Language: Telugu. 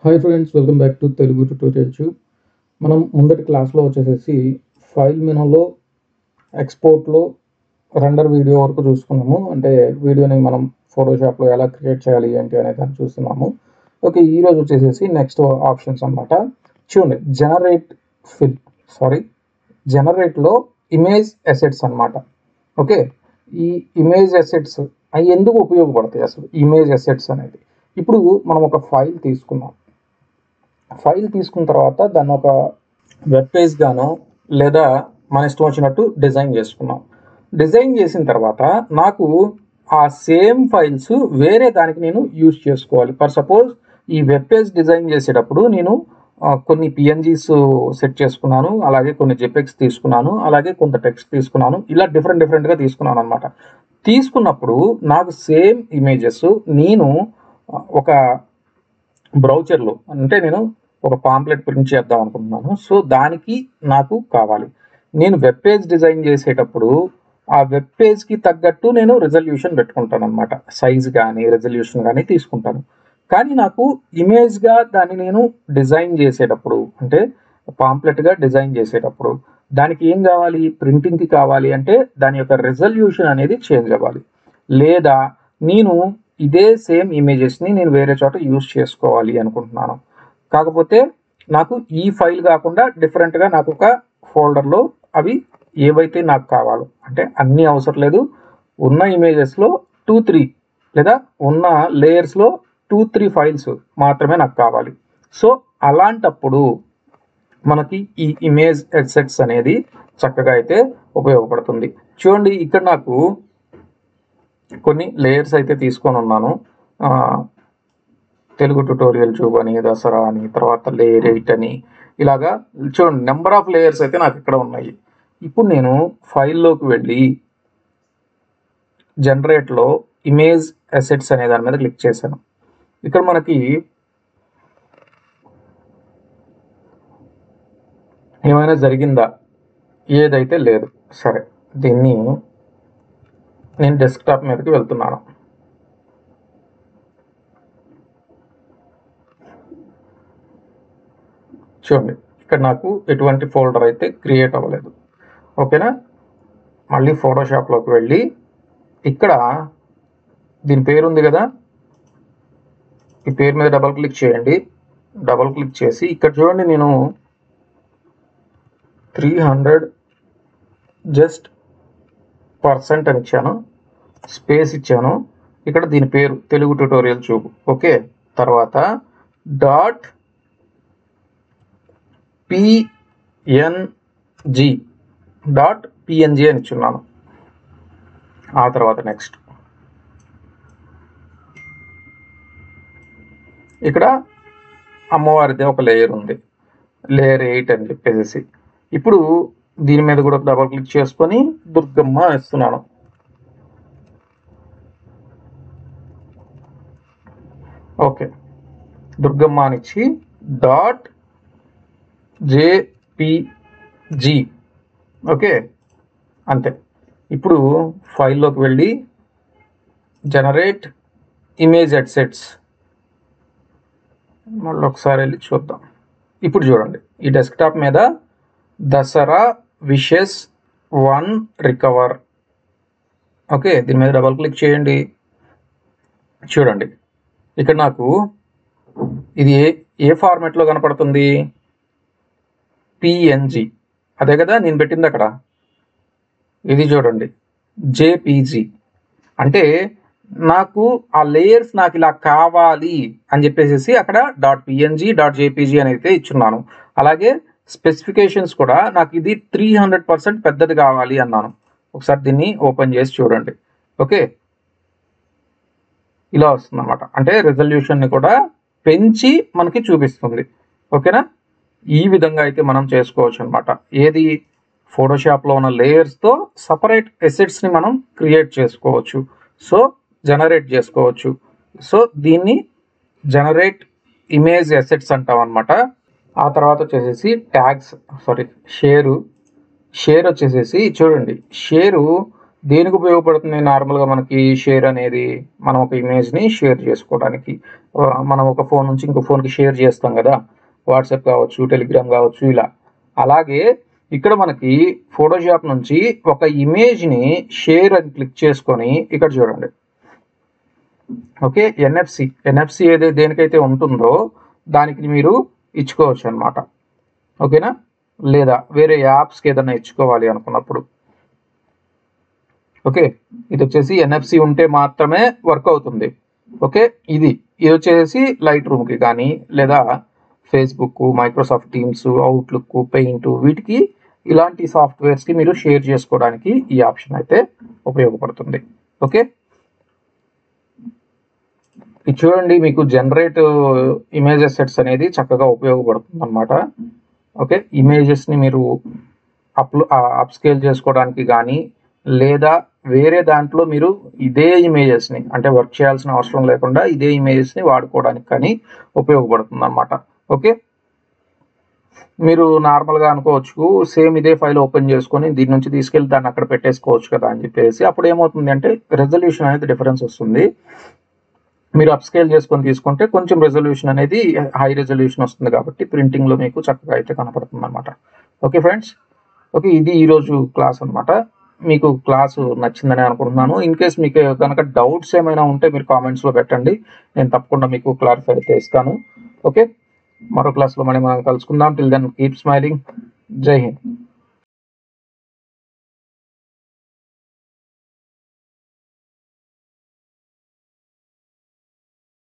Hi friends, welcome back to Telugu tutorial tube. మనం ముందటి క్లాస్లో వచ్చేసేసి ఫైల్ మెనూలో ఎక్స్పోర్ట్లో రెండర్ వీడియో వరకు చూసుకున్నాము. అంటే వీడియోని మనం ఫోటోషాప్లో ఎలా క్రియేట్ చేయాలి ఏంటి అనే దాన్ని చూస్తున్నాము. ఓకే, ఈరోజు వచ్చేసేసి నెక్స్ట్ ఆప్షన్స్ అన్నమాట. చూడండి, జనరేట్లో ఇమేజ్ అసెట్స్ అన్నమాట. ఓకే, ఈ ఇమేజ్ అసెట్స్ అవి ఎందుకు ఉపయోగపడతాయి అసలు? ఇమేజ్ అసెట్స్ అనేది ఇప్పుడు మనం ఒక ఫైల్ తీసుకున్నాం. ఫైల్ తీసుకున్న తర్వాత దాన్ని ఒక వెబ్ పేజ్ గానో లేదా మన ఇష్టం వచ్చినట్టు డిజైన్ చేసుకున్నాం. డిజైన్ చేసిన తర్వాత నాకు ఆ సేమ్ ఫైల్స్ వేరే దానికి నేను యూజ్ చేసుకోవాలి. ఫర్ సపోజ్ ఈ వెబ్ పేజ్ డిజైన్ చేసేటప్పుడు నేను కొన్ని పిఎన్జీస్ సెట్ చేసుకున్నాను, అలాగే కొన్ని జెపెక్స్ తీసుకున్నాను, అలాగే కొంత టెక్స్ట్ తీసుకున్నాను. ఇలా డిఫరెంట్గా తీసుకున్నాను అనమాట. తీసుకున్నప్పుడు నాకు సేమ్ ఇమేజెస్ నేను ఒక బ్రౌచర్లో, అంటే నేను ఒక పాంప్లెట్ ప్రింట్ చేద్దాం అనుకుంటున్నాను. సో దానికి నాకు కావాలి. నేను వెబ్ పేజ్ డిజైన్ చేసేటప్పుడు ఆ వెబ్ పేజ్కి తగ్గట్టు నేను రిజల్యూషన్ పెట్టుకుంటాను అనమాట. సైజ్ కానీ రెజల్యూషన్ కానీ తీసుకుంటాను. కానీ నాకు ఇమేజ్గా దాన్ని నేను డిజైన్ చేసేటప్పుడు, అంటే పాంప్లెట్గా డిజైన్ చేసేటప్పుడు దానికి ఏం కావాలి? ప్రింటింగ్కి కావాలి అంటే దాని యొక్క రెజల్యూషన్ అనేది చేంజ్ అవ్వాలి. లేదా నేను ఇదే సేమ్ ఇమేజెస్ని నేను వేరే చోట యూజ్ చేసుకోవాలి అనుకుంటున్నాను. కాకపోతే నాకు ఈ ఫైల్ కాకుండా డిఫరెంట్గా నాకు ఒక ఫోల్డర్లో అవి ఏవైతే నాకు కావాలో, అంటే అన్నీ అవసరం లేదు, ఉన్న ఇమేజెస్లో 2-3 లేదా ఉన్న లేయర్స్లో 2-3 ఫైల్స్ మాత్రమే నాకు కావాలి. సో అలాంటప్పుడు మనకి ఈ ఇమేజ్ అసెట్స్ అనేది చక్కగా అయితే ఉపయోగపడుతుంది. చూడండి, ఇక్కడ నాకు కొన్ని లేయర్స్ అయితే తీసుకొని ఉన్నాను. తెలుగు ట్యూటోరియల్ ట్యూబ్ అని, దసరా అని, తర్వాత లేయర్ 8 అని, ఇలాగా చూడండి నెంబర్ ఆఫ్ లేయర్స్ అయితే నాకు ఇక్కడ ఉన్నాయి. ఇప్పుడు నేను ఫైల్లోకి వెళ్ళి జనరేట్లో ఇమేజ్ అసెట్స్ అనే దాని మీద క్లిక్ చేశాను. ఇక్కడ మనకి ఏమైనా జరిగిందా? ఏదైతే లేదు. సరే, దీన్ని నేను డెస్క్టాప్ మీదకి వెళ్తున్నాను. చూడండి, ఇక్కడ నాకు ఎటువంటి ఫోల్డర్ అయితే క్రియేట్ అవ్వలేదు. ఓకేనా? మళ్ళీ ఫోటోషాప్లోకి వెళ్ళి ఇక్కడ దీని పేరు ఉంది కదా, ఈ పేరు మీద డబల్ క్లిక్ చేయండి. డబల్ క్లిక్ చేసి ఇక్కడ చూడండి, నేను 300 జస్ట్ % అని ఇచ్చాను, స్పేస్ ఇచ్చాను. ఇక్కడ దీని పేరు తెలుగు ట్యూటోరియల్ ట్యూబ్. ఓకే, తర్వాత .png అని ఇచ్చున్నాను. ఆ తర్వాత నెక్స్ట్ ఇక్కడ అమ్మవారిదే ఒక లేయర్ ఉంది, లేయర్ 8 అని చెప్పేసి. ఇప్పుడు దీని మీద కూడా డబల్ క్లిక్ చేసుకొని దుర్గమ్మ ఇస్తున్నాను. ఓకే, దుర్గమ్మ అనిచ్చి .jpg. ఓకే, అంతే. ఇప్పుడు ఫైల్లోకి వెళ్ళి జనరేట్ ఇమేజ్ అసెట్స్ మళ్ళీ ఒకసారి వెళ్ళి చూద్దాం. ఇప్పుడు చూడండి, ఈ డెస్క్టాప్ మీద దసరా విషెస్ 1 రికవర్. ఓకే, దీని మీద డబల్ క్లిక్ చేయండి. చూడండి, ఇక్కడ నాకు ఇది ఏ ఫార్మాట్లో కనపడుతుంది? పిఎన్జి, అదే కదా నేను పెట్టింది అక్కడ. ఇది చూడండి, జేపీజీ. అంటే నాకు ఆ లేయర్స్ నాకు ఇలా కావాలి అని చెప్పేసి అక్కడ .png .jpg అని అయితే ఇచ్చున్నాను. అలాగే స్పెసిఫికేషన్స్ కూడా నాకు ఇది 300% పెద్దది కావాలి అన్నాను. ఒకసారి దీన్ని ఓపెన్ చేసి చూడండి. ఓకే, ఇలా వస్తుంది అన్నమాట. అంటే రెజల్యూషన్ని కూడా పెంచి మనకి చూపిస్తుంది. ఓకేనా? ఈ విధంగా అయితే మనం చేసుకోవచ్చు అనమాట. ఏది? ఫోటోషాప్లో ఉన్న లేయర్స్తో సపరేట్ అసెట్స్ని మనం క్రియేట్ చేసుకోవచ్చు. సో జనరేట్ చేసుకోవచ్చు. సో దీన్ని జనరేట్ ఇమేజ్ అసెట్స్ అంటాం అనమాట. ఆ తర్వాత వచ్చేసేసి ట్యాగ్స్, షేర్ వచ్చేసేసి చూడండి, షేరు దేనికి ఉపయోగపడుతుంది? నార్మల్గా మనకి షేర్ అనేది మనం ఒక ఇమేజ్ని షేర్ చేసుకోవడానికి, మనం ఒక ఫోన్ నుంచి ఇంకో ఫోన్కి షేర్ చేస్తాం కదా, వాట్సాప్ కావచ్చు, టెలిగ్రామ్ కావచ్చు, ఇలా. అలాగే ఇక్కడ మనకి ఫోటోషాప్ నుంచి ఒక ఇమేజ్ని షేర్ అని క్లిక్ చేసుకొని ఇక్కడ చూడండి, ఓకే, ఎన్ఎఫ్సి ఏదైతే దేనికైతే ఉంటుందో దానికి మీరు ఇచ్చుకోవచ్చు అనమాట, ఓకేనా. లేదా వేరే యాప్స్కి ఏదైనా ఇచ్చుకోవాలి అనుకున్నప్పుడు, ఓకే. ఇది వచ్చేసి ఎన్ఎఫ్సి ఉంటే మాత్రమే వర్క్ అవుతుంది, ఓకే. ఇది వచ్చేసి లైట్ రూమ్కి కానీ, లేదా Facebook, Microsoft teams, outlook, paint, వీటికి ఇలాంటి సాఫ్ట్వేర్స్కి మీరు షేర్ చేసుకోవడానికి ఈ ఆప్షన్ అయితే ఉపయోగపడుతుంది, ఓకే. ఇది చూడండి, మీకు జనరేట్ ఇమేజ్ అసెట్స్ అనేది చక్కగా ఉపయోగపడుతుంది అనమాట, ఓకే. ఇమేజెస్ని మీరు అప్స్కేల్ చేసుకోవడానికి కానీ, లేదా వేరే దాంట్లో మీరు ఇదే ఇమేజెస్ని, అంటే వర్క్ చేయాల్సిన అవసరం లేకుండా ఇదే ఇమేజెస్ని వాడుకోవడానికి కానీ ఉపయోగపడుతుంది అనమాట, ఓకే. మీరు నార్మల్గా అనుకోవచ్చు, సేమ్ ఇదే ఫైల్ ఓపెన్ చేసుకొని దీని నుంచి తీసుకెళ్ళి దాన్ని అక్కడ పెట్టేసుకోవచ్చు కదా అని చెప్పేసి. అప్పుడు ఏమవుతుంది అంటే రెజల్యూషన్ అనేది డిఫరెన్స్ వస్తుంది. మీరు అప్స్కేల్ చేసుకొని తీసుకుంటే కొంచెం రెజల్యూషన్ అనేది హై రెజల్యూషన్ వస్తుంది, కాబట్టి ప్రింటింగ్లో మీకు చక్కగా అయితే కనపడుతుంది అనమాట, ఓకే ఫ్రెండ్స్. ఓకే, ఇది ఈరోజు క్లాస్ అనమాట. మీకు క్లాసు నచ్చిందని అనుకుంటున్నాను. ఇన్ కేస్ మీకు కనుక డౌట్స్ ఏమైనా ఉంటే మీరు కామెంట్స్లో పెట్టండి, నేను తప్పకుండా మీకు క్లారిఫై అయితే ఇస్తాను, ఓకే. మరో క్లాస్లో మనం కలుసుకుందాం. Till then keep smiling. Jai Hind.